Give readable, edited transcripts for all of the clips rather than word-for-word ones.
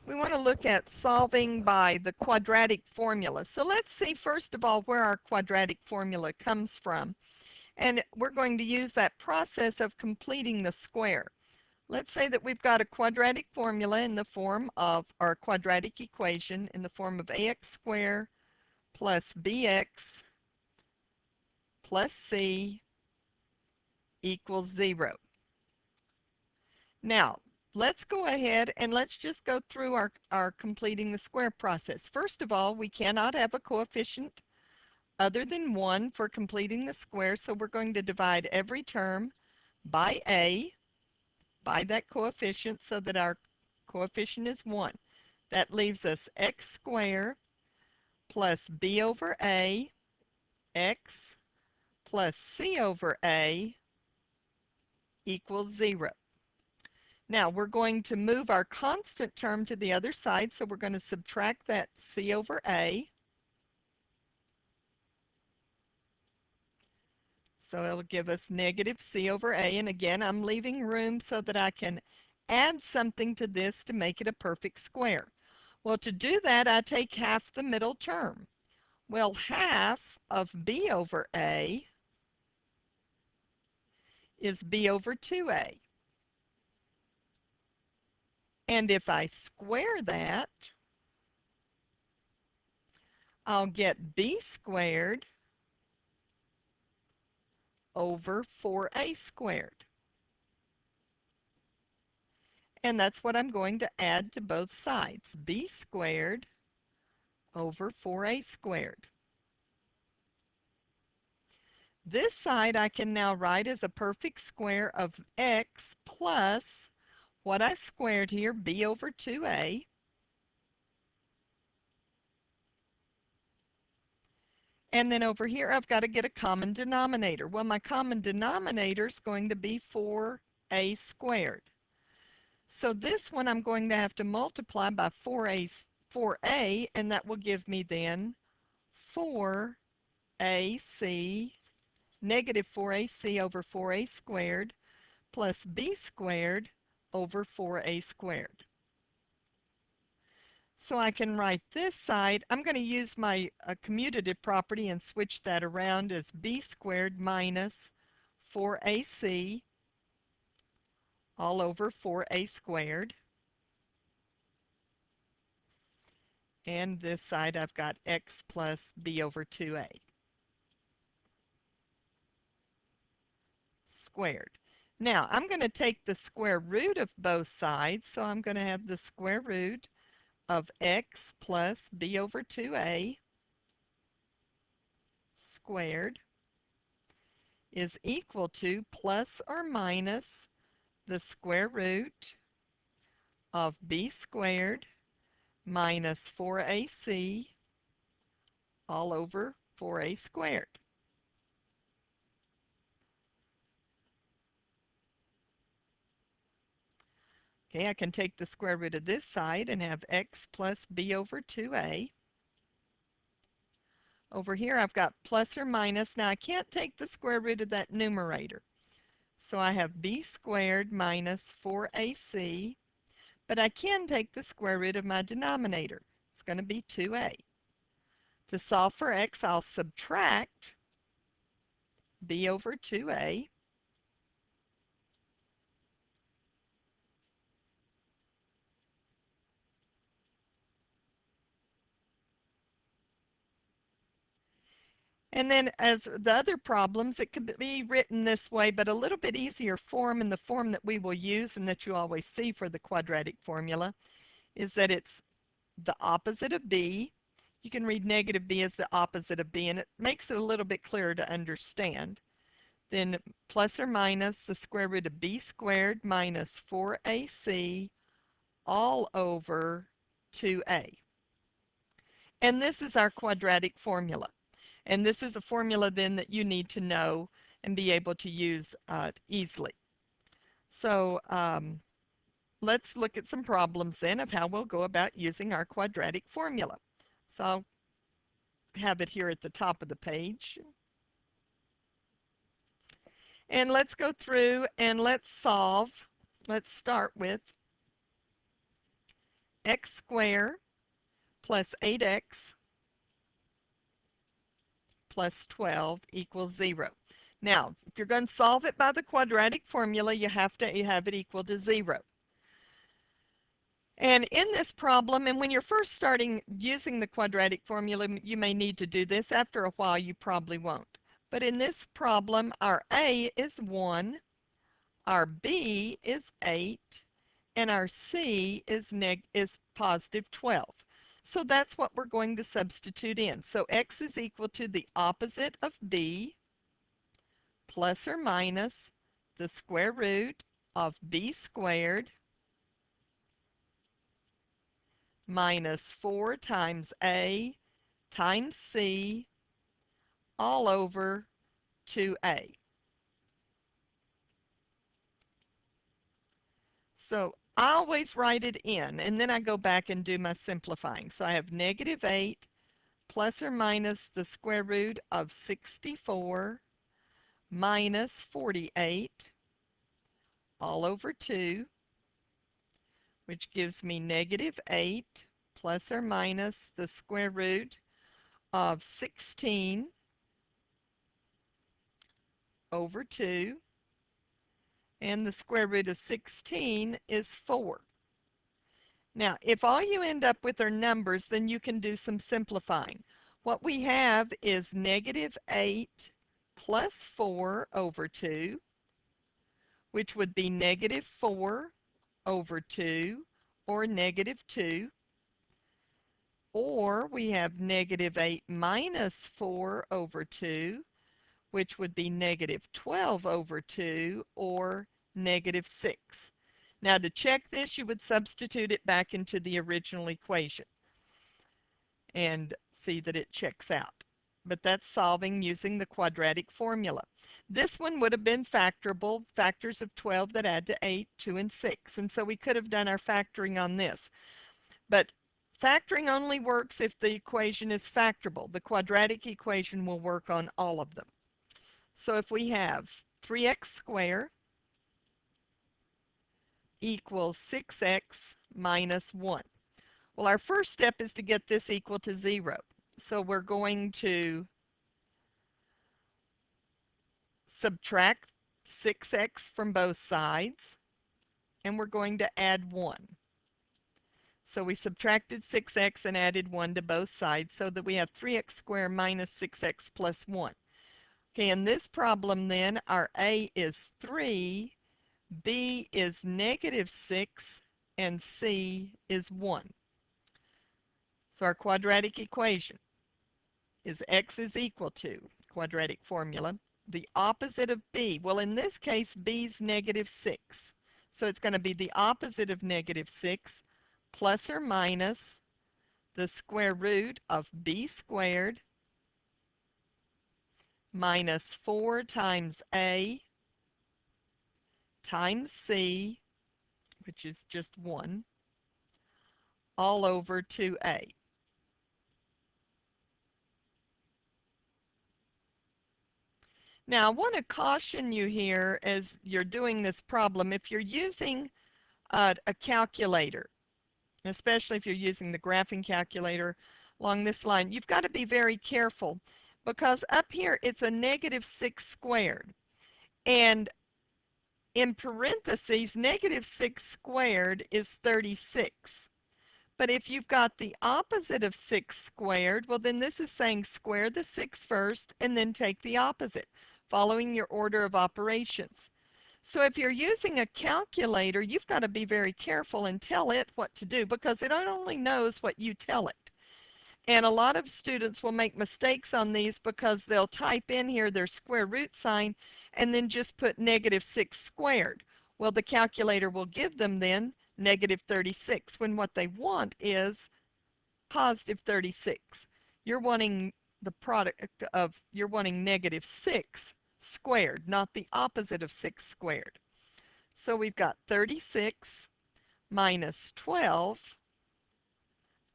we want to look at solving by the quadratic formula. So let's see first of all where our quadratic formula comes from. And we're going to use that process of completing the square. Let's say that we've got a quadratic formula in the form of, or a quadratic equation in the form of ax squared plus bx plus c equals 0. Now, let's go ahead and let's just go through our completing the square process. First of all, we cannot have a coefficient other than 1 for completing the square, so we're going to divide every term by a, by that coefficient, so that our coefficient is 1. That leaves us x squared plus b over a x plus c over a equals 0. Now we're going to move our constant term to the other side, so we're going to subtract that c over a. So it'll give us negative c over a, and again I'm leaving room so that I can add something to this to make it a perfect square. Well, to do that I take half the middle term. Well, half of b over a is b over 2a. And if I square that, I'll get b squared over 4a squared. And that's what I'm going to add to both sides. B squared over 4a squared. This side I can now write as a perfect square of x plus what I squared here, b over 2a. And then over here I've got to get a common denominator. Well, my common denominator is going to be 4a squared. So this one I'm going to have to multiply by 4a, and that will give me then 4ac, negative 4ac over 4a squared plus b squared over 4a squared. So I can write this side, I'm going to use my commutative property and switch that around as b squared minus 4ac all over 4a squared. And this side I've got x plus b over 2a squared. Now I'm going to take the square root of both sides, so I'm going to have the square root of x plus b over 2a squared is equal to plus or minus the square root of b squared minus 4ac all over 4a squared. Okay, I can take the square root of this side and have x plus b over 2a. Over here I've got plus or minus. Now I can't take the square root of that numerator. So I have b squared minus 4ac, but I can take the square root of my denominator. It's going to be 2a. To solve for x, I'll subtract b over 2a. And then as the other problems, it could be written this way, but a little bit easier form, and the form that we will use and that you always see for the quadratic formula is that it's the opposite of b. You can read negative b as the opposite of b, and it makes it a little bit clearer to understand. Then plus or minus the square root of b squared minus 4ac all over 2a. And this is our quadratic formula. And this is a formula then that you need to know and be able to use easily. So let's look at some problems then of how we'll go about using our quadratic formula. So I'll have it here at the top of the page. And let's go through and let's solve. Let's start with x squared plus 8x plus 12 equals 0. Now, if you're going to solve it by the quadratic formula, you have to have it equal to 0. And in this problem, and when you're first starting using the quadratic formula, you may need to do this. After a while, you probably won't. But in this problem, our A is 1, our B is 8, and our C is positive 12. So that's what we're going to substitute in. So x is equal to the opposite of B plus or minus the square root of B squared minus 4 times A times C all over 2A. So I always write it in, and then I go back and do my simplifying. So I have negative 8 plus or minus the square root of 64 minus 48 all over 2, which gives me negative 8 plus or minus the square root of 16 over 2, and the square root of 16 is 4. Now, if all you end up with are numbers, then you can do some simplifying. What we have is negative 8 plus 4 over 2, which would be negative 4 over 2, or negative 2. Or we have negative 8 minus 4 over 2, which would be negative 12 over 2, or negative 6. Now to check this, you would substitute it back into the original equation and see that it checks out. But that's solving using the quadratic formula. This one would have been factorable, factors of 12 that add to 8, 2, and 6. And so we could have done our factoring on this. But factoring only works if the equation is factorable. The quadratic equation will work on all of them. So if we have 3x squared equals 6x minus 1. Well, our first step is to get this equal to 0. So we're going to subtract 6x from both sides, and we're going to add 1. So we subtracted 6x and added 1 to both sides so that we have 3x squared minus 6x plus 1. Okay, in this problem then, our A is 3, B is negative 6, and C is 1. So our quadratic equation is x is equal to, quadratic formula, the opposite of B. Well, in this case, B's negative 6. So it's going to be the opposite of negative 6 plus or minus the square root of B squared minus 4 times A times C, which is just 1, all over 2A. Now, I want to caution you here as you're doing this problem. If you're using a calculator, especially if you're using the graphing calculator along this line, you've got to be very careful because up here it's a negative 6 squared. And in parentheses, negative 6 squared is 36. But if you've got the opposite of 6 squared, well then this is saying square the 6 first and then take the opposite, following your order of operations. So if you're using a calculator, you've got to be very careful and tell it what to do because it only knows what you tell it. And a lot of students will make mistakes on these because they'll type in here their square root sign and then just put negative 6 squared. Well, the calculator will give them then negative 36 when what they want is positive 36. You're wanting the product of, you're wanting negative 6 squared, not the opposite of 6 squared. So we've got 36 minus 12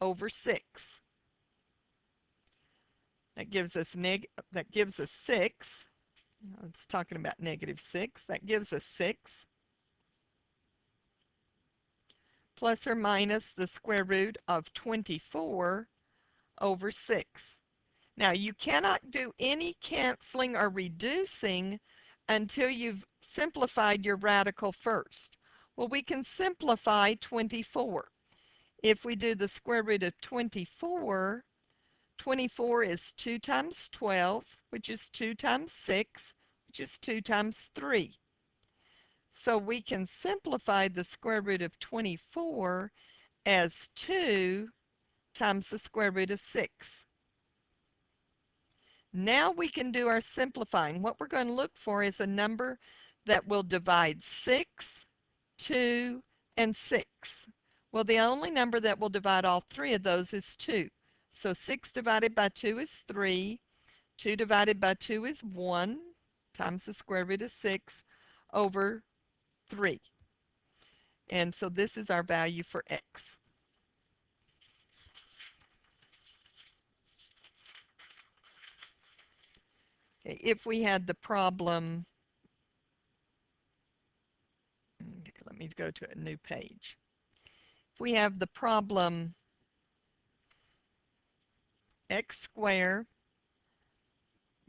over 6. That gives us 6. It's talking about negative 6. That gives us 6 plus or minus the square root of 24 over 6. Now, you cannot do any canceling or reducing until you've simplified your radical first. Well, we can simplify 24. If we do the square root of 24, 24 is 2 times 12, which is 2 times 6, which is 2 times 3. So we can simplify the square root of 24 as 2 times the square root of 6. Now we can do our simplifying. What we're going to look for is a number that will divide 6, 2, and 6. Well, the only number that will divide all three of those is 2. So 6 divided by 2 is 3. 2 divided by 2 is 1 times the square root of 6 over 3. And so this is our value for x. Okay, if we had the problem, okay, let me go to a new page. If we have the problem x squared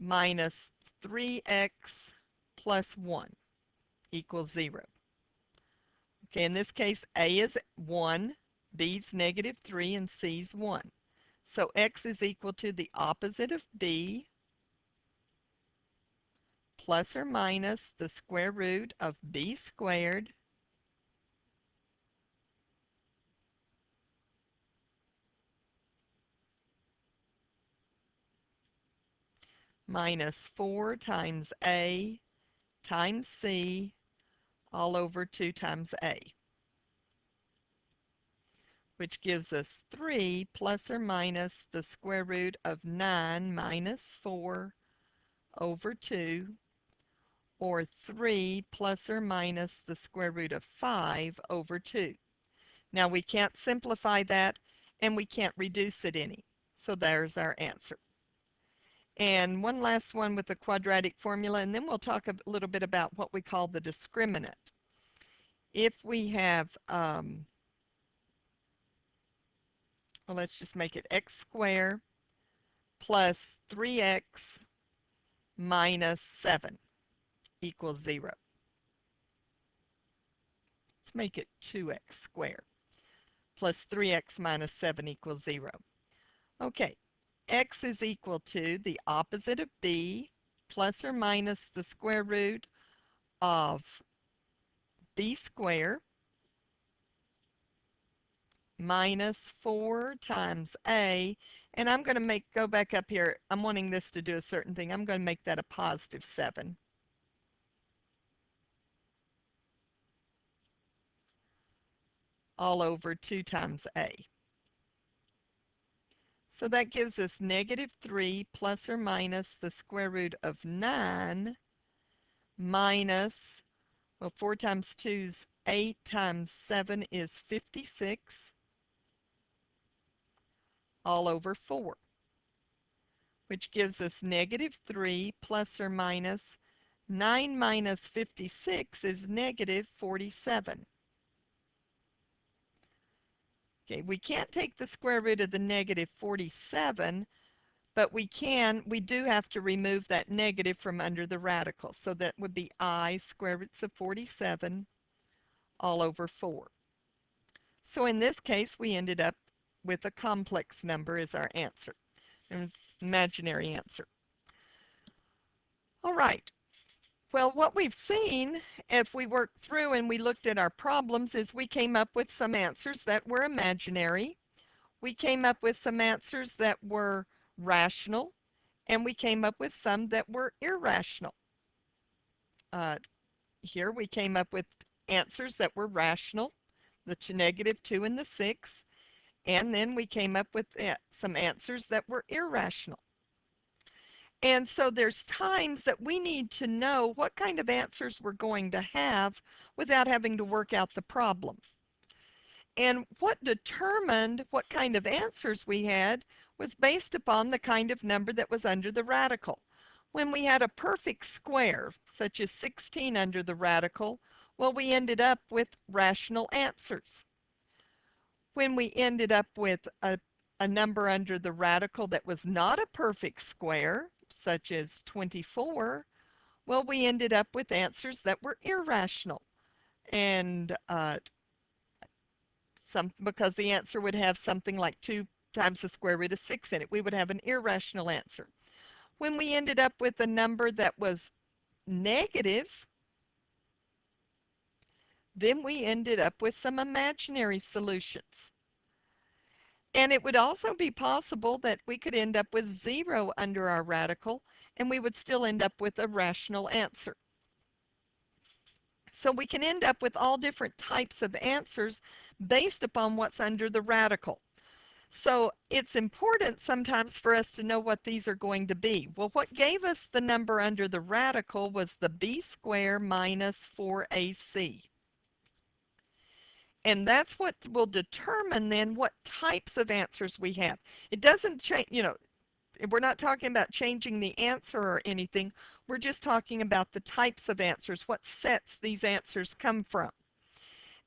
minus 3x plus 1 equals 0. Okay, in this case, a is 1, b is negative 3, and c is 1. So x is equal to the opposite of b plus or minus the square root of b squared minus 4 times a times c all over 2 times a, which gives us 3 plus or minus the square root of 9 minus 4 over 2, or 3 plus or minus the square root of 5 over 2. Now we can't simplify that and we can't reduce it any. So there's our answer. And one last one with the quadratic formula, and then we'll talk a little bit about what we call the discriminant. If we have, well, let's just make it x squared plus 3x minus 7 equals 0. Let's make it 2x squared plus 3x minus 7 equals 0. Okay, x is equal to the opposite of b plus or minus the square root of b squared minus 4 times a, and I'm going to go back up here. I'm wanting this to do a certain thing. I'm going to make that a positive 7. All over 2 times a. So that gives us negative 3 plus or minus the square root of 9 minus, well, 4 times 2 is 8 times 7 is 56 all over 4, which gives us negative 3 plus or minus 9 minus 56 is negative 47. Okay, we can't take the square root of the negative 47, but we do have to remove that negative from under the radical. So that would be I square roots of 47 all over 4. So in this case, we ended up with a complex number as our answer, an imaginary answer. All right. Well, what we've seen, if we worked through and we looked at our problems, is we came up with some answers that were imaginary. We came up with some answers that were rational, and we came up with some that were irrational. Here we came up with answers that were rational, the negative 2 and the 6, and then we came up with some answers that were irrational. And so there's times that we need to know what kind of answers we're going to have without having to work out the problem. And what determined what kind of answers we had was based upon the kind of number that was under the radical. When we had a perfect square, such as 16 under the radical, well, we ended up with rational answers. when we ended up with a number under the radical that was not a perfect square, such as 24, well, we ended up with answers that were irrational. And because the answer would have something like 2 times the square root of 6 in it, we would have an irrational answer. When we ended up with a number that was negative, then we ended up with some imaginary solutions. And it would also be possible that we could end up with 0 under our radical, and we would still end up with a rational answer. So we can end up with all different types of answers based upon what's under the radical. So it's important sometimes for us to know what these are going to be. Well, what gave us the number under the radical was the b squared minus 4ac. And that's what will determine then what types of answers we have. It doesn't change, we're not talking about changing the answer or anything. We're just talking about the types of answers, what sets these answers come from.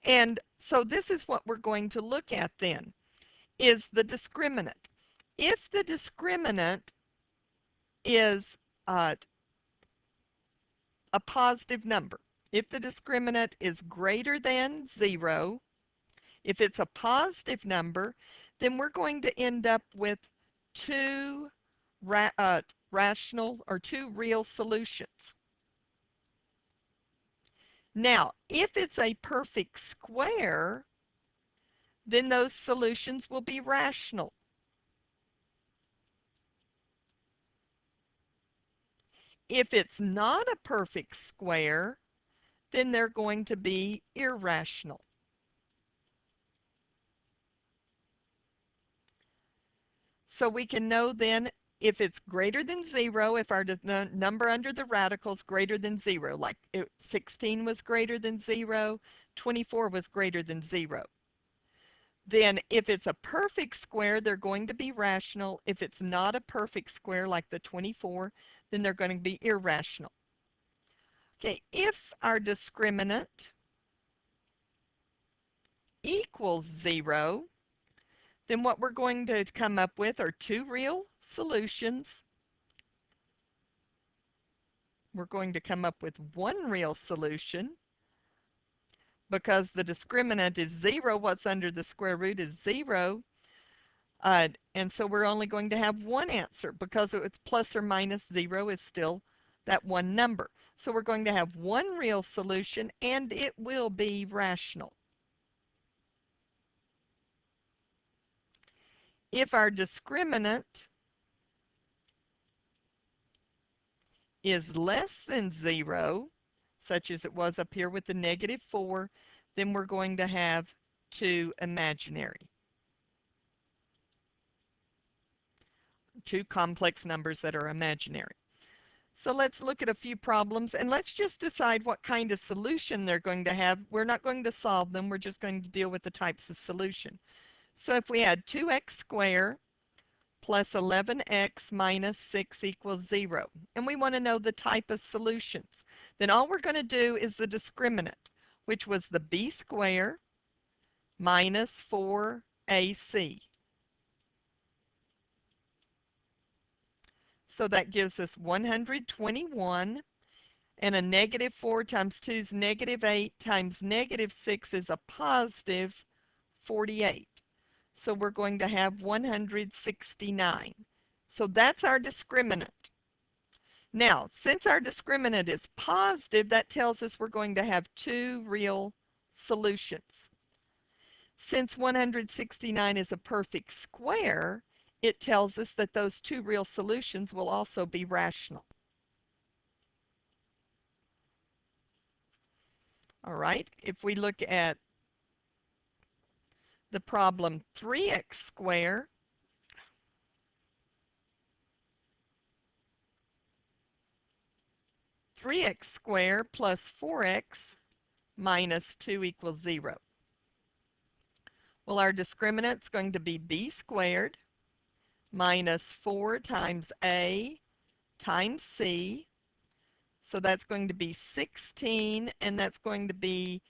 And so this is what we're going to look at then, is the discriminant. If the discriminant is a positive number, if the discriminant is greater than 0, if it's a positive number, then we're going to end up with two rational or two real solutions. Now, if it's a perfect square, then those solutions will be rational. If it's not a perfect square, then they're going to be irrational. So we can know then if it's greater than 0, if our number under the radical is greater than 0, like 16 was greater than 0, 24 was greater than 0. Then if it's a perfect square, they're going to be rational. If it's not a perfect square like the 24, then they're going to be irrational. Okay, if our discriminant equals 0, then what we're going to come up with are two real solutions. We're going to come up with one real solution. Because the discriminant is 0, what's under the square root is 0. And so we're only going to have one answer because it's plus or minus 0 is still that one number. So we're going to have one real solution, and it will be rational. If our discriminant is less than 0, such as it was up here with the -4, then we're going to have two imaginary, two complex numbers that are imaginary. So let's look at a few problems, and let's just decide what kind of solution they're going to have. We're not going to solve them. We're just going to deal with the types of solution. So if we had 2x squared plus 11x minus 6 equals 0, and we want to know the type of solutions, then all we're going to do is the discriminant, which was the b squared minus 4ac. So that gives us 121, and a -4 times 2 is -8 times -6 is a positive 48. So we're going to have 169. So that's our discriminant. Now, since our discriminant is positive, that tells us we're going to have two real solutions. Since 169 is a perfect square, it tells us that those two real solutions will also be rational. All right, if we look at the problem 3x squared plus 4x minus 2 equals 0. Well, our discriminant is going to be b squared minus 4 times a times c. So that's going to be 16, and that's going to be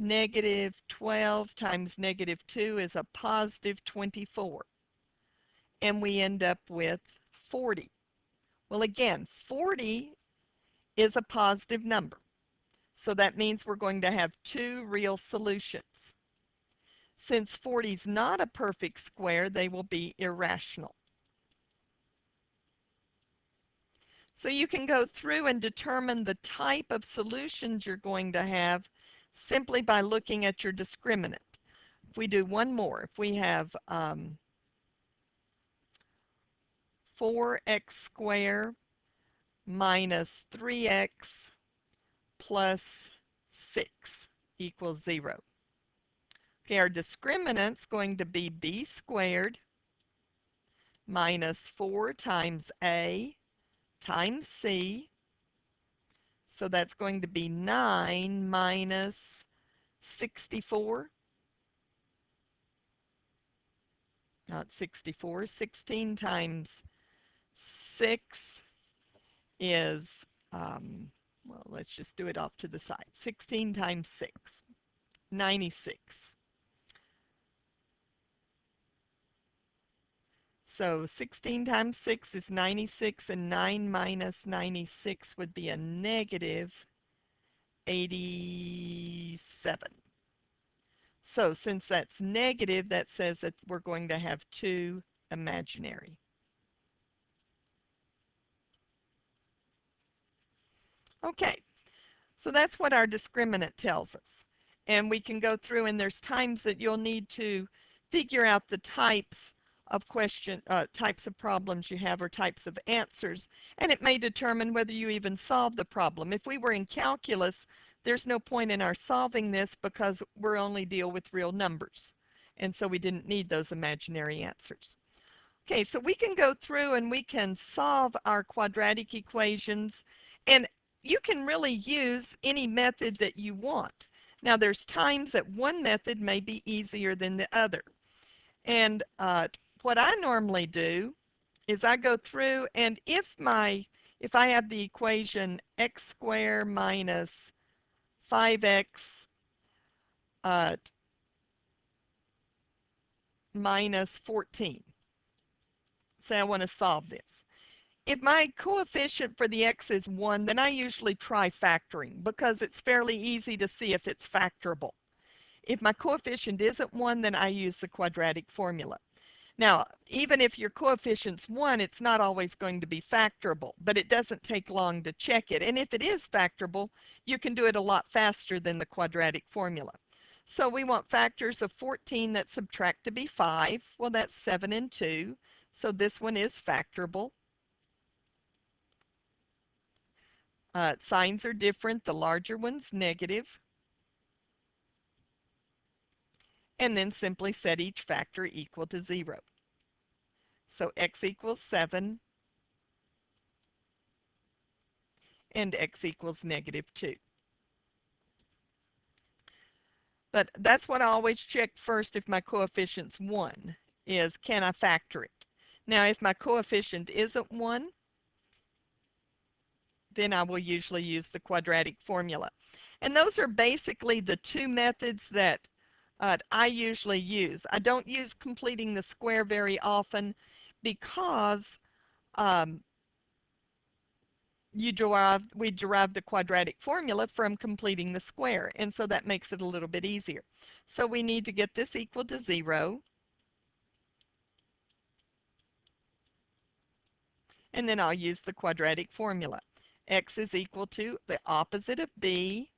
Negative 12 times negative 2 is a positive 24. And we end up with 40. Well, again, 40 is a positive number. So that means we're going to have two real solutions. Since 40 is not a perfect square, they will be irrational. So you can go through and determine the type of solutions you're going to have simply by looking at your discriminant. If we do one more, if we have 4x squared minus 3x plus 6 equals 0. Okay, our discriminant's going to be b squared minus 4 times a times c. So that's going to be 9 minus 64. Not 64. 16 times 6 is, well, let's just do it off to the side. 16 times 6, 96. So 16 times 6 is 96, and 9 minus 96 would be a negative 87. So since that's negative, that says that we're going to have two imaginary. Okay, so that's what our discriminant tells us. And we can go through, and there's times that you'll need to figure out the types of types of problems you have, or types of answers, and it may determine whether you even solve the problem. If we were in calculus, there's no point in our solving this because we're only deal with real numbers, and so we didn't need those imaginary answers. Okay, so we can go through and we can solve our quadratic equations, and you can really use any method that you want. Now there's times that one method may be easier than the other. And what I normally do is I go through, and if I have the equation x squared minus 5x minus 14, say I want to solve this. If my coefficient for the x is 1, then I usually try factoring because it's fairly easy to see if it's factorable. If my coefficient isn't 1, then I use the quadratic formula. Now, even if your coefficient's 1, it's not always going to be factorable, but it doesn't take long to check it. And if it is factorable, you can do it a lot faster than the quadratic formula. So we want factors of 14 that subtract to be 5. Well, that's 7 and 2. So this one is factorable. Signs are different. The larger one's negative. And then simply set each factor equal to 0. So x equals 7 and x equals negative 2. But that's what I always check first if my coefficient's 1, is can I factor it? Now if my coefficient isn't 1, then I will usually use the quadratic formula. And those are basically the two methods that I usually use. I don't use completing the square very often because we derive the quadratic formula from completing the square, and so that makes it a little bit easier. So we need to get this equal to 0, and then I'll use the quadratic formula. X is equal to the opposite of b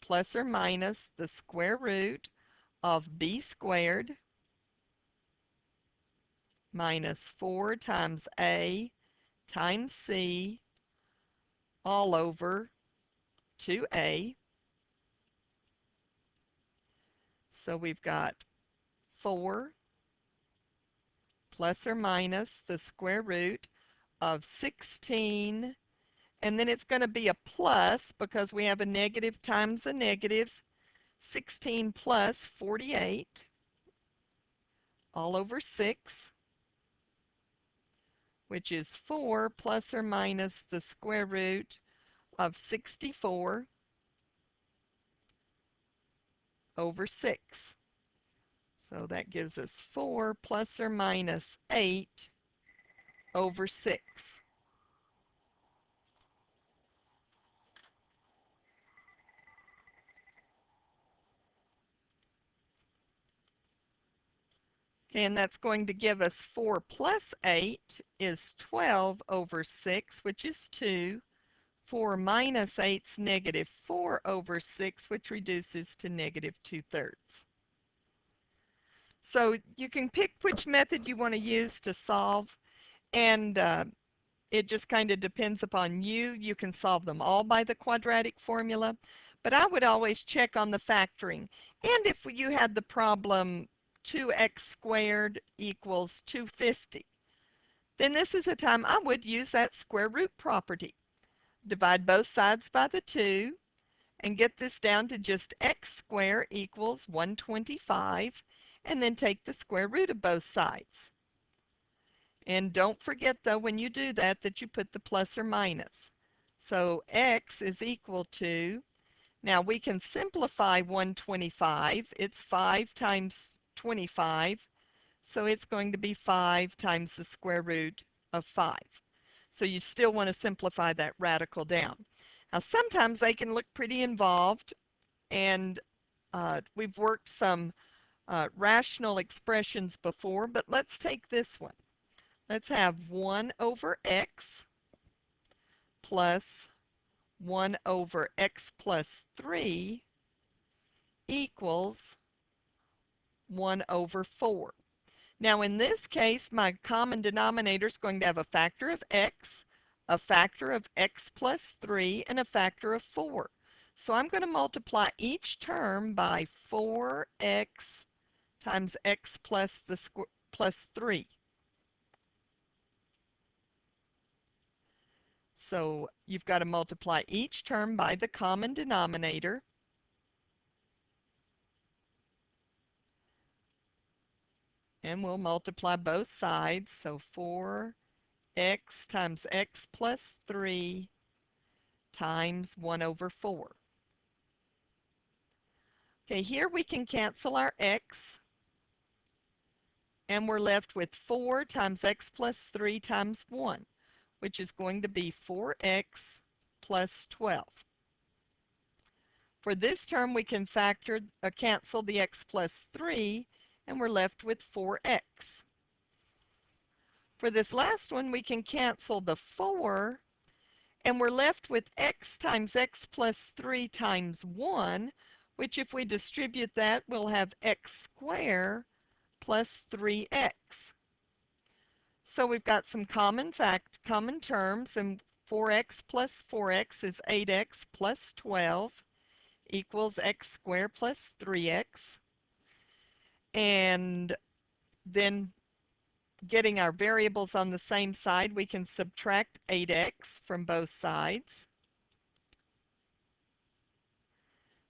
plus or minus the square root of b squared minus 4 times a times c all over 2a. So we've got 4 plus or minus the square root of 16, and then it's going to be a plus because we have a negative times a negative. 16 plus 48 all over 6, which is 4 plus or minus the square root of 64 over 6. So that gives us 4 plus or minus 8 over 6. Okay, and that's going to give us 4 plus 8 is 12 over 6, which is 2. 4 minus 8 is negative 4 over 6, which reduces to negative 2/3. So you can pick which method you want to use to solve, and it just kind of depends upon you. You can solve them all by the quadratic formula, but I would always check on the factoring. And if you had the problem 2x squared equals 250, then this is a time I would use that square root property. Divide both sides by the 2 and get this down to just x squared equals 125, and then take the square root of both sides. And don't forget, though, when you do that, that you put the plus or minus. So x is equal to, now we can simplify 125. It's 5 times 25, so it's going to be 5 times the square root of 5. So you still want to simplify that radical down. Now sometimes they can look pretty involved, and we've worked some rational expressions before, but let's take this one. Let's have 1 over x plus 1 over x plus 3 equals 1 over 4. Now in this case, my common denominator is going to have a factor of x, a factor of x plus 3, and a factor of 4. So I'm going to multiply each term by 4x times x plus plus 3. So you've got to multiply each term by the common denominator. And we'll multiply both sides. So 4x times x plus 3 times 1 over 4. Okay, here we can cancel our x. And we're left with 4 times x plus 3 times 1, which is going to be 4x plus 12. For this term, we can cancel the x plus 3, and we're left with 4x. For this last one, we can cancel the 4, and we're left with x times x plus 3 times 1, which if we distribute that, we'll have x squared plus 3x. So we've got some common terms, and 4x plus 4x is 8x plus 12 equals x squared plus 3x. And then getting our variables on the same side, we can subtract 8x from both sides.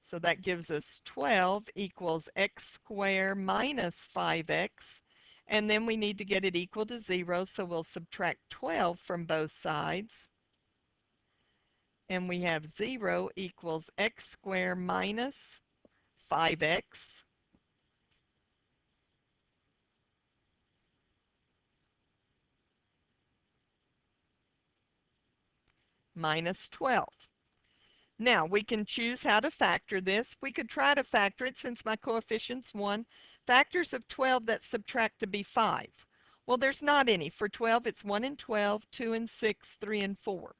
So that gives us 12 equals x squared minus 5x. And then we need to get it equal to 0, so we'll subtract 12 from both sides. And we have 0 equals x squared minus 5x minus 12. Now, we can choose how to factor this. We could try to factor it since my coefficient's 1. Factors of 12 that subtract to be 5. Well, there's not any. For 12, it's 1 and 12, 2 and 6, 3 and 4.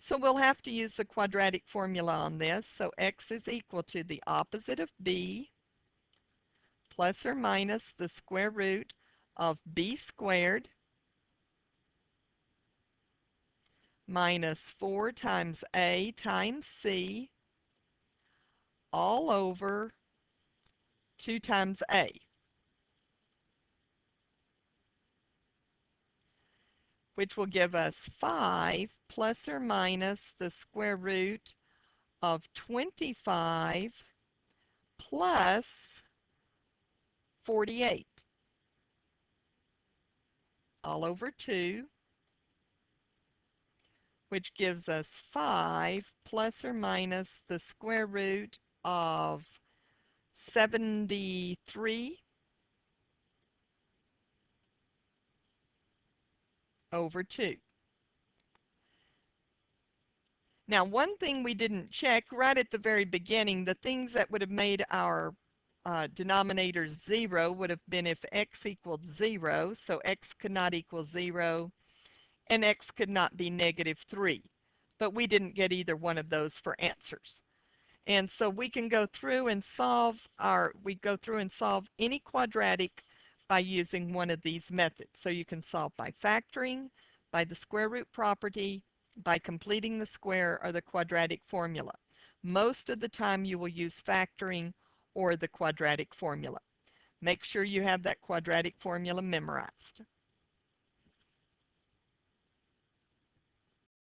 So we'll have to use the quadratic formula on this. So x is equal to the opposite of b plus or minus the square root of b squared minus 4 times a times c all over 2 times a, which will give us 5 plus or minus the square root of 25 plus 48 all over 2, which gives us 5 plus or minus the square root of 73 over 2. Now, one thing we didn't check right at the very beginning, the things that would have made our denominators 0 would have been if x equaled 0, so x could not equal 0, and x could not be -3. But we didn't get either one of those for answers. And so we can go through and solve any quadratic by using one of these methods. So you can solve by factoring, by the square root property, by completing the square, or the quadratic formula. Most of the time you will use factoring or the quadratic formula. Make sure you have that quadratic formula memorized.